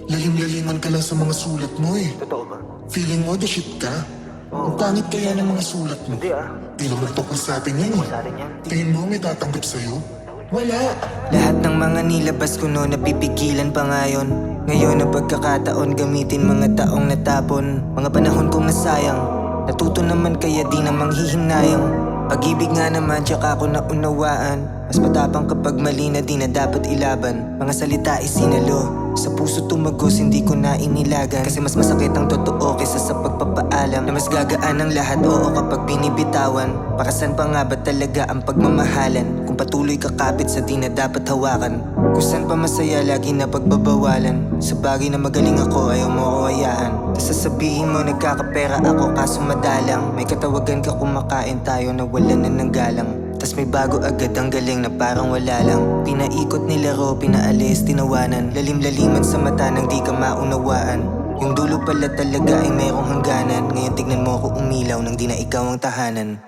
Lalim-laliman ka lang sa mga sulat mo eh. Totoo ba? Feeling mo, the shit ka? Ang pangit kaya ng mga sulat mo. Hindi Di naman tungkol sa atin yan eh. Sa atin yan. Tingin mo may tatanggap sa'yo? Wala. Lahat ng mga nilabas ko noon napipigilan pa ngayon. Ngayon ang pagkakataon gamitin mga taong natapon. Mga panahon kong nasayang. Natuto naman kaya di namang hihinayang. Pag-ibig nga naman tsaka ako naunawaan. Mas matapang kapag mali na di na dapat ilaban. Mga salita isinalo, sa puso tumagos hindi ko na inilagan. Kasi mas masakit ang totoo kaysa sa pagpapaalam. Na mas gagaan ang lahat, oo kapag binibitawan. Para saan pa nga ba talaga ang pagmamahalan? Kung patuloy kakapit sa di na dapat hawakan. Kung saan pa masaya lagi na pagbabawalan. Sa bagay na magaling ako ayaw mo ko hayaan. Tas sasabihin mo nagkakapera ako kaso madalang. May katawagan ka kumakain tayo na wala na ng galang. Tas may bago agad ang galing na parang wala lang. Pinaikot nilaro, pinaalis, tinawanan. Lalim-laliman sa mata nang di ka maunawaan. Yung dulo pala talaga ay mayroong hangganan. Ngayon tignan mo ako umilaw nang di na ikaw ang tahanan.